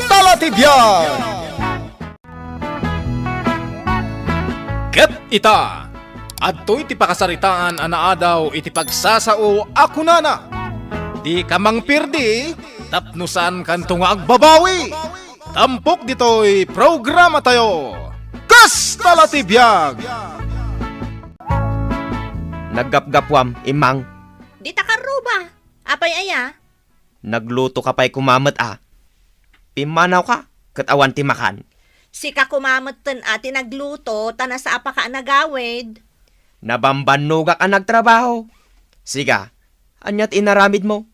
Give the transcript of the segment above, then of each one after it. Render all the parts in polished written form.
Talatibyan! Ket ita, adto'y ti pakasaritaan anaadaw iti pagsasao ako nana. Di ka mang pirdi, tapnusan kanto nga agbabawi. Tampok dito'y programa tayo. Kas Talatibyan! Naggapgapwam, imang. Di takaruba. Apay aya? Nagluto ka pa'y kumamat Pimanaw ka, katawan ti makan. Sika kumamatan ati nagluto, tana sa apa ka nagawid. Nabambanuga ka nagtrabaho. Siga, anyat inaramid mo.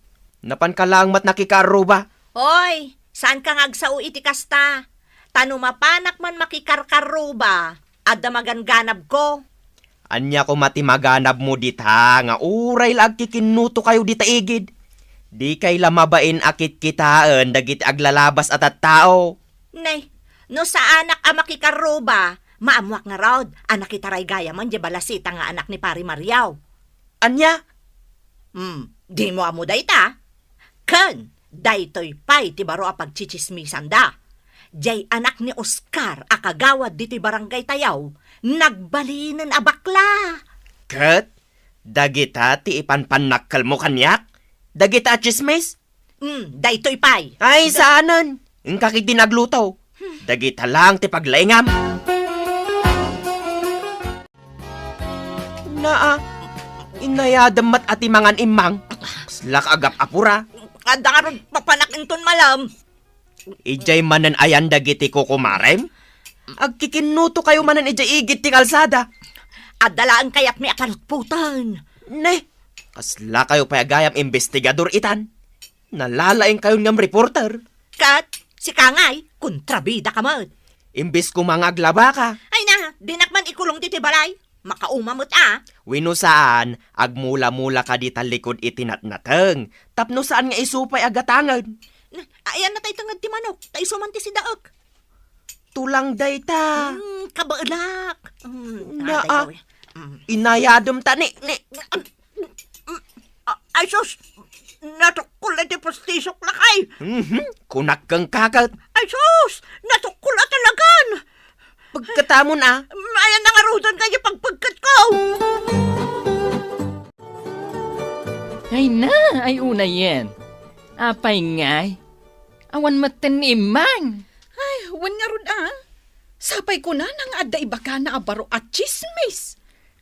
Napan ka lang mat nakikaruba. Hoy, saan ka ngagsao iti kasta? Tano mapanak man makikarkaruba, adda maganganab ko. Anya ko matimaganab mo dita, nga uray lag kikinuto kayo dita igid. Di kay lamabain akit kitaan, dagit aglalabas at tao. Nay, no sa anak a makikaruba, maamwak nga raod, anak itaray gaya man, di balasita nga anak ni Pari Mariaw. Anya? Di mo amo dayta. Ken, daytoy pay ti baro a pagchichismisan da. Jay anak ni Oscar a kagawad dito'y barangay Tayaw, nagbalinan a bakla. Kat, dagita ti ipanpanakal mo kanyak? Dagita chismis? Daytoy pay. Ay, saanan? Ang kakit dinagluto. Dagita lang ti paglaingam. Inayadam mat ati mangan imang. Slak agap apura. Adda nga ron papanakinton malam. Ijay manan ayan dagiti ko kumarem? Agkikinuto kayo manan ijay igit ti kalsada. Adalaan kayat may akalutputan. Ne, kasla kayo payagayam investigador itan. Nalalaing kayo ngam reporter. Kat, si Kangay, kontrabida ka man. Imbis kumangaglaba ka. Ay na, dinakman ikulong diti balay. Makaumamot Wino saan, agmula-mula ka di talikod itinatnateng. Tapno saan nga isupay agatangan. Ayan na tayo tangad ti manok, tayo sumanti si daog. Tulang dayta. Kabaalak. Inayadom tani. Ay sus, natukul na ti postisok lakay. Kunak kang kakat. Ay sus, natukul na talagan. Pagkatamon Ayan na nga rudan kayo pagpagkat ko. Ay na, ay una yan. Apay ngay. Awan matan ni Imang. Ay, wan nga rod Sapay ko na nang adda ibaka na abaro at chismis.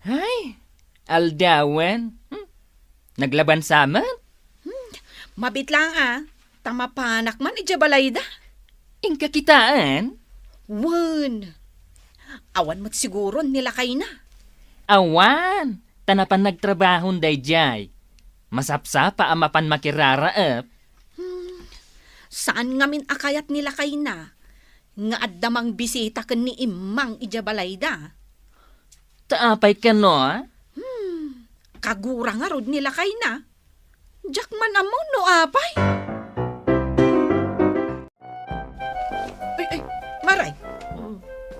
Ay, aldawan. Naglaban sama? Mabit lang Tamapanak man ijabalayda. Ingka kitaan? Wan. Awan mo't siguro nila kay na. Awan, tanapan nagtrabahon day jay. Masapsapa amapan makiraraap. Saan ngamin akayat nila kay na? Nga addamang bisita ken ni Imang ijabalayda. Taapay ka no? Kagura nga rod nila kay na. Jakman amon no apay. Ay, Maray.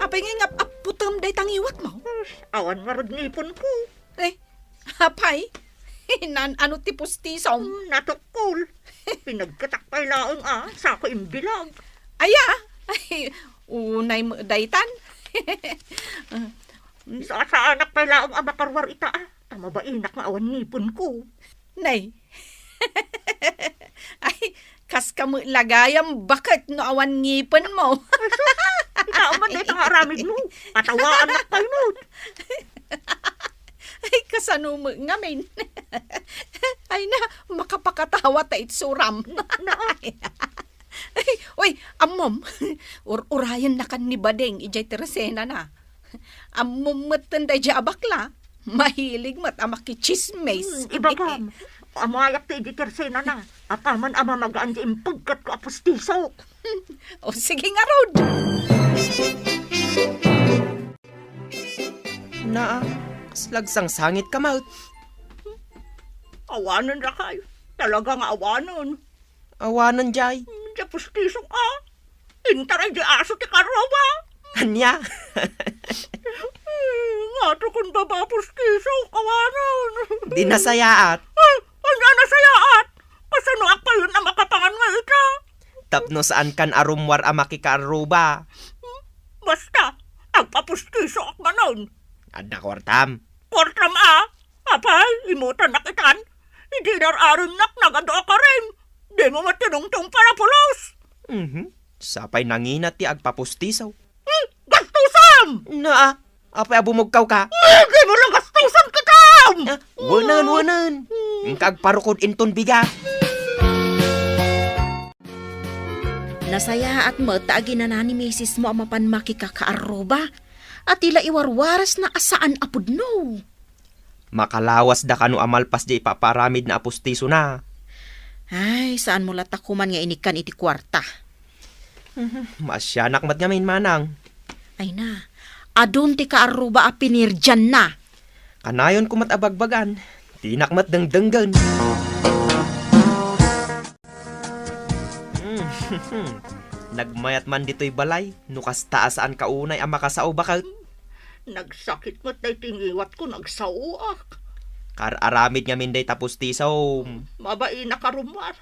Apay nga aputam day tangiwat mo. Awan nga rod nipon ko. Apay. Nan ano ti pustisong. Natukul. Pinagkatakpay laong sa ako imbilag. Aya. Ay, unay mo daytan. Sa anak pay laong makarwar ita Tama ba inak nga awan nipon ko. Nay. Ay, kas ka mo lagayam bakit no awan ngipon mo. Ikaw man dito nga aramid mo. Patawaan na kayo mo. Ay, kasano mo ngamin. Ay na, makapakatawa ta itsuram. Ay, uy, amom. Urayan na kan ni Badeng, ijay teresena na. Amom matanday dya bakla. Mahilig mat amakichismes. Iba ka. Amayap ti ijay teresena na. Apaman ama magaan di impagkat ko apustiso. O sige nga, Rod. Kaslagsang sangit ka maut. Awanan na kayo. Talagang awanan. Awanan jay. Di pustisok Intaray di aso ti karoba. Anya? Nga to kung baba pustisok, awanan. Di nasayaat. Anya nasayaat. Kasano ako yun na makapangan nga ita. Tapno saan kan arumwar a makikaaruba. Basta, agpapustiso ak manon. Adda kwartam. Portram apay, imutan na kitan. Hindi nararin nak nagado ka rin. Di mo matinungtong para pulos. Sapay nanginat ti agpapustisaw. Gastusam! Naa, apay abumugkaw ka. Hindi mo lang gastusan kitam! Wanan. Kagparukod inton biga. Nasaya at mataagi na ni misis mo ang mapan makikakaaruba at tila iwarwaras na asaan apod no. Makalawas da kanu amalpas di ipaparamid na apustiso na. Ay, saan mo latakuman nga inikan iti kwarta? Masyanak mat ngamin manang. Ay na, adun ti kaaruba a pinirjan na. Kanayon kumat abagbagan. Tinak mat dengdenggan. Nagmayat man dito'y balay. Nukas taasaan kaunay ang makasao bakal. Nagsakit mo't na tingiwat ko nagsauak. Kararamid nga minday tapos tisaw. Mabai na karumar.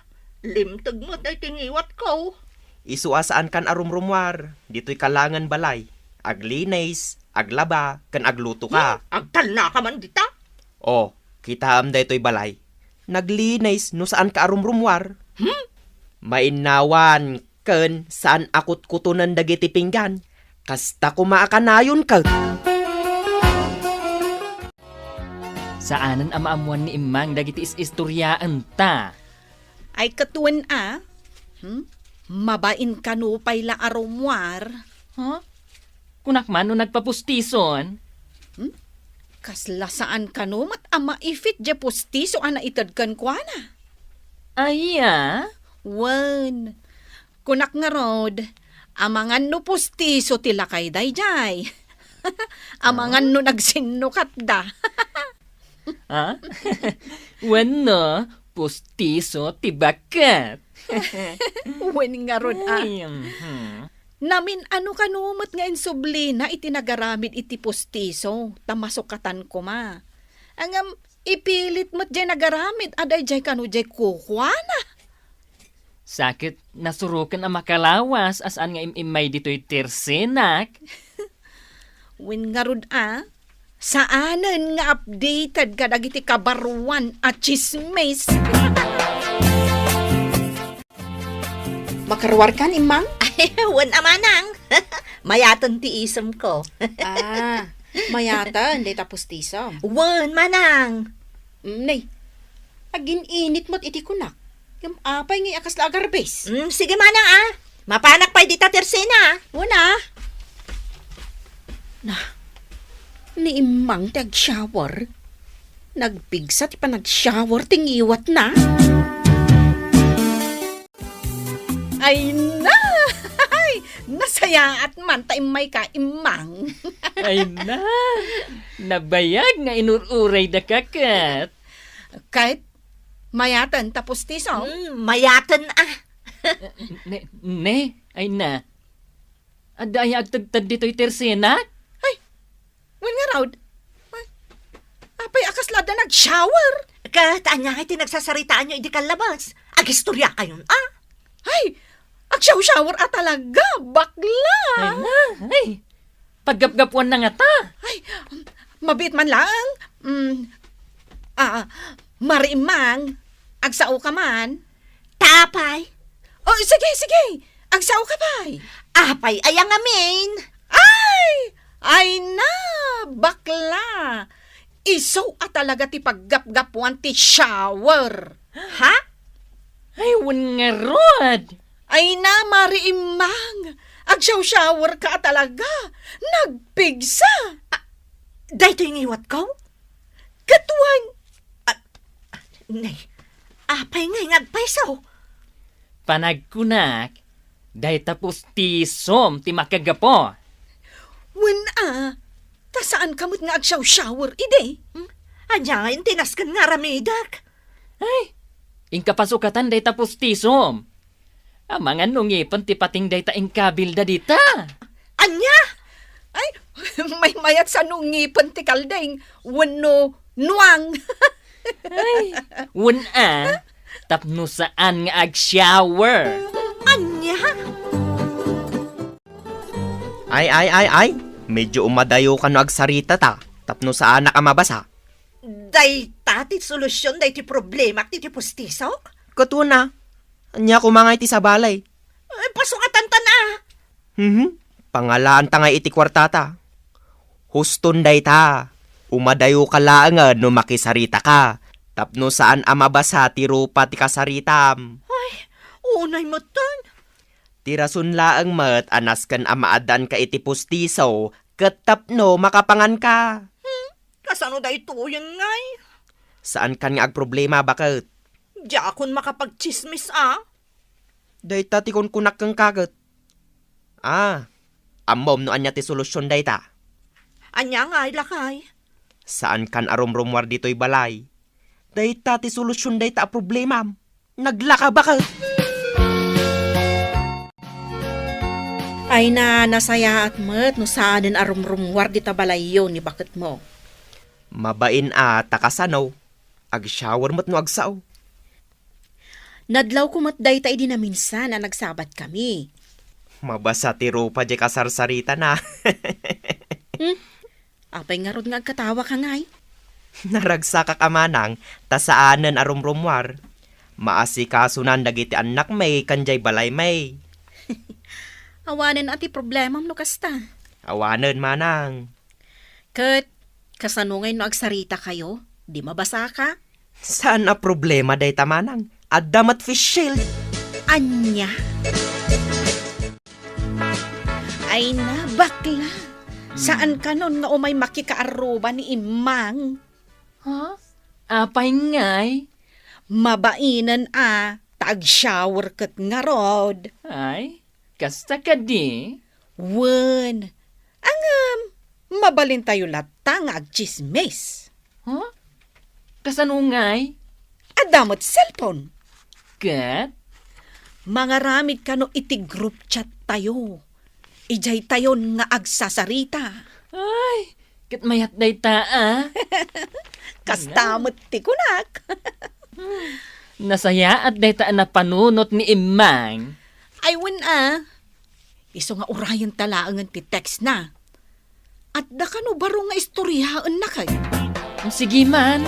Limtag mo't na tingiwat ko. Isuasaan kan arumrumwar. Dito'y kalangan balay. Aglinays, aglaba, kan agluto ka. Agtal na ka man dita. O, kita am daytoy balay. Naglinays no saan ka arumrumwar. Mainawan ken saan akot kutunan dagiti pinggan. Kasta kumaakanayon ka. Saanan ang maamuan ni Imang dagiti istoryaan ta? Ay katuan Mabain kanupay la arumwar. Huh? Kunak man no nagpapustison? Kasla saan kanumat ama ifit je pustiso ana itadkan kwa na. Aya? Wan. Kunak nga rod, amangan no pustiso tila kay dayjay. Amangan no nagsinukat da. Ha? Wano, pustiso tibakat. Wan nga rod Ay, Namin ano kanumot nga insubli na itinagaramid iti pustiso, tamasukatan ko ma. Angam, ipilit mo't dyan nagaramid, aday dyan kanu dyan kukwana. Sakit nasurukan ang makalawas asaan nga imay dito'y tirsinak. Win nga rod saanan nga updated ka dagiti kabaruan at chismis. Makarwar ka ni Mang? Wan amanang. Mayatan ti isam ko. Mayata, hindi tapos tiso. Wan manang. Nay, agin init mo't iti kunak. Yung apay ngay akas lagarbes. Sige manang Mapanak pa'y dita tersena. Wala. Ni Imang tag-shower. Nagpigsa ti pa nag-shower tingiwat na. Ay na! Nasaya at man ta imay ka Imang. Ay na, nabayag nga inururay da kakat. Kahit mayatan tapos tiso. Mayatan Ay na. Adaya agtagtad dito'y tersinak? Wen nga raw. Apay akas lada nag-shower. Katanya kay tinagsasaritaan nyo, hindi kalabas. Agistorya kayon, Ay, ag-shower talaga, bakla. Ay na, ay. Paggapgapuan na nga ta. Ay, mabit man lang. Marimang, agsao ka man. Tapay. Oh, sige. Agsao ka pa'y. Apay, ayang amin. Ay na, bakla. Iso talaga ti paggapgapuan ti shower. Ha? Ay, wan nga rod. Ay na, Marimang. Ag-shower ka talaga. Nagpigsa. Dahito yung iwat ko? Katuan. Nay, apay nga yung agpaisaw. Panagkunak, dahi tapos tisom ti makagapo. Ta saan kamot nga ag-shower, ide? Anya nga yung tinaskan nga ramidak. Ay, ingkapasukatan dahi tapos tisom. Amangan nung ipon ti pating dahi ta ingkabilda dita. Anya? Ay, may mayat sa nungipon ti kaldeng. Wano, nuang. Ay, tapno saan nga ag-shower. Anya? Ay. Medyo umadayo ka no agsarita ta. Tapno sa anak ang mabasa. Day tati solusyon day ti problema ti pustisok? Katuna. Anya ko mga iti sa balay. Pasukatan ta na. Pangalaan ta nga iti kwartata. Huston day ta. Umadayo ka laangan no makisarita ka. Tapno saan ang mabasa ti rupa ti kasaritam. Unay mo ton. Tirasun laang mat anas kan amaadan ka iti pustiso. Katapno makapangan ka. Kasano day tuyan ngay? Saan kan nga ag problema bakit? Di akon makapagchismis ah. Day ta ti kunak kang kagat. Amom no anya ti solusyon day ta. Anya ngay lakay. Saan kan arumrumwar dito'y balay? Day ta ti solusyon day ta a problema. Naglaka bakit? Ay na, nasaya at mat, no saanin arumrumwar di tabalayo ni bakit mo. Mabain takasanaw. Ag-shower mo't no agsaw. Nadlaw ko matday tayo din na minsan na nagsabat kami. Mabasa ti rupa di kasarsarita na. Apay nga rod nga agkatawa ka ngay. Naragsa ka kamanang, tasaanan arumrumwar. Maasikasunan dagiti anak may, kanjay balay may. Awanin ati problema mo kasta. Awanan manang. Kat, kasanungay no agsarita kayo, di mabasa ka? Saan a problema day tamanang? Adamat fish shield. Anya? Ay na, bakla. Saan ka nun nga umay makikaaruba ni Imang? Ha? Apay ngay? Mabainan tag-shower kat nga rod. Ay, kasta ka di? Wen, mabalin tayo latang agchismis. Ha? Kasano ngay? Adamot cellphone. Kat? Mga ramid ka no iti group chat tayo. Ijay tayon nga agsasarita. Ay, kat mayat day ta Kastamot ti kunak. Nasaya at day ta na panunot ni Imang. Ay wen Iso nga urayan talaangan ti text na. At da ka no baro nga istoryahan na kay. Sige man.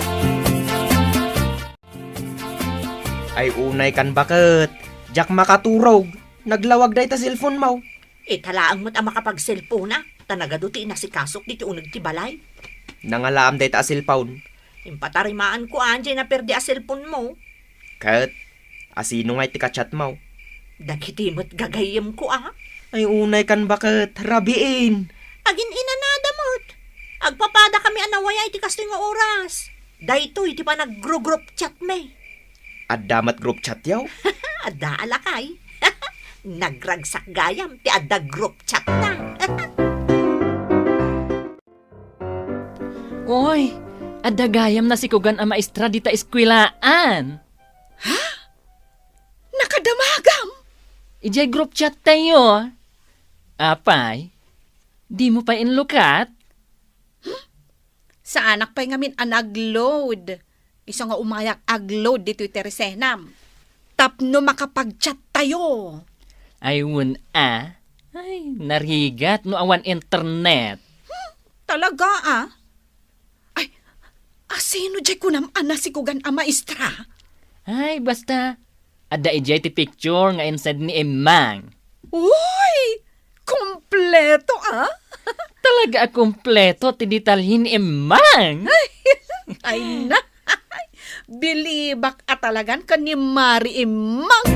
Ay unay kan bakit? Jak makaturog. Naglawag day ta cellphone mo. Talaang mo't ang makapag-cellphone na. Tanagaduti na si Kasok dito unag ti balay. Nangalaam day ta cellphone. Impatarimaan ko anjay na perdi a cellphone mo. Kat, asino nga iti kachat mo? Dagiti mo't gagayem ko Ay unay kan bakit? Rabiin. Agin inanada mo't. Agpapada kami anawaya iti kasting nga oras. Dayto iti pa nag-group chat me. Adamat group chat yaw? Adda alakay. Nagragsak gayam ti adda group chat na. Oy, adagayam na si Kugan ang maestra dita eskwelaan. Nakadamagam! Ijay group chat tayo. Apay, di mo pa inlukat? Sa anak pa'y ngamin anag-load. Isa nga umayak ag-load dito iti resenam. Tapno makapag-chat tayo. Ay, Ay, narigat no awan internet. Talaga Ay, asino jay kunam si Kugan ang maestra? Ay, basta, ada ijay ti picture nga inside ni Emang. Uy! Kompleto Talaga kumpleto ti detalhin ni Emang. Ay na! Bilibak talagan ka ni Mari Imang.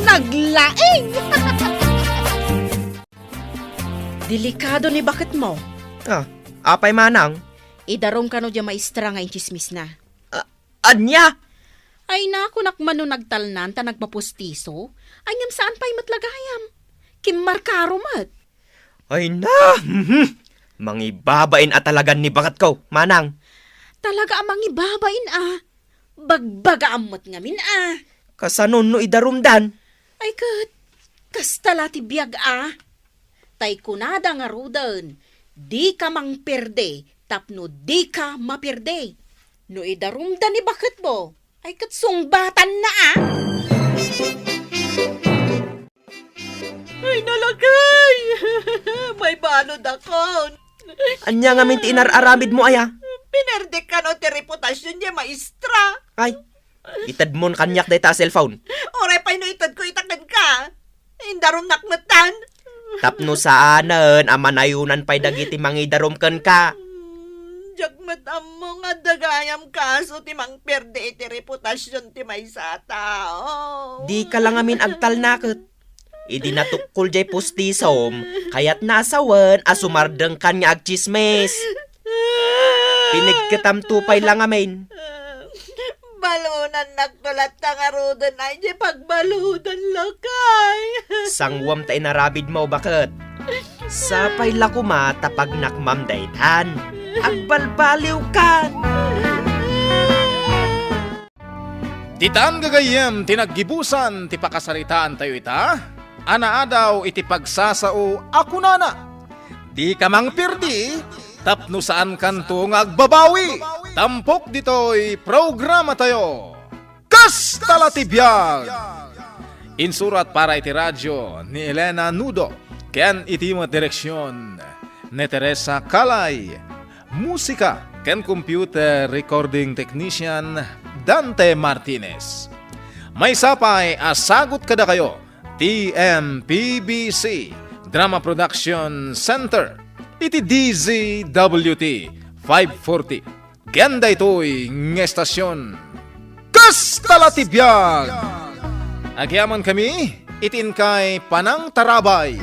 Naglaing! Delikado ni bakit mo? Apay manang. Idarom ka no dya maestra nga inchismis na. Anya? Ay na, kunak man no nagtalnan ta nagmapustiso, anyam saan pa'y matlagayam. Kimmarkaro mat. Ay na! Mangibabain talagan ni bakat ko, manang. Talaga amang ibabain Bagbaga amot ngamin Kasanon no idarumdan. Ay kat, kastala ti biyag Tay kunada nga rudan, di ka mang perde, tapno di ka maperde. No idarumdan ni bakit mo, ay kat sungbatan na Ay, nalagay! Paano dakon? Anya nga min ti inararamid mo aya. Pinerde ka no ti reputasyon niya, maestra. Ay, itad mon kanyak day ta cellphone. Oray pa no itad ko itakan ka. Indarom nakmatan. Tapno saanen, amanayunan pa'y dagiti mangidarom ken ka. Jagmatam mo nga dagayam kaso ti mang perde iti reputasyon ti maysa tao. Di ka lang amin agtal nakit. Idi natukol jay pustisom, kayat nasawan asumardeng kan nga agchismes. Pinigkatam tupay lang amin. Balunan nagtulat ta nga rodan ay di pagbaludan lakay. Sangwam ta inarabid mo bakit? Sapay lakuma tapag nakmam daytan. Agbalbaliw ka. Ditan gagayem tinaggibusan ti pakasaritaan tayo ita. Anaadaw iti pagsasao ako nana. Di ka mang pirdi, tapno saan kanto nga agbabawi. Tampok dito'y programa tayo. Kas talatibiyag! Insurat para iti radyo ni Elena Nudo. Ken iti mo direksyon ni Teresa Calay. Musika ken computer recording technician Dante Martinez. May sapay asagot kada kayo. TMPBC Drama Production Center. Iti DZWT 540. Ganda ito'y ngestasyon. Kas talatibiyag! Agyaman kami, itin kay Panang Tarabay.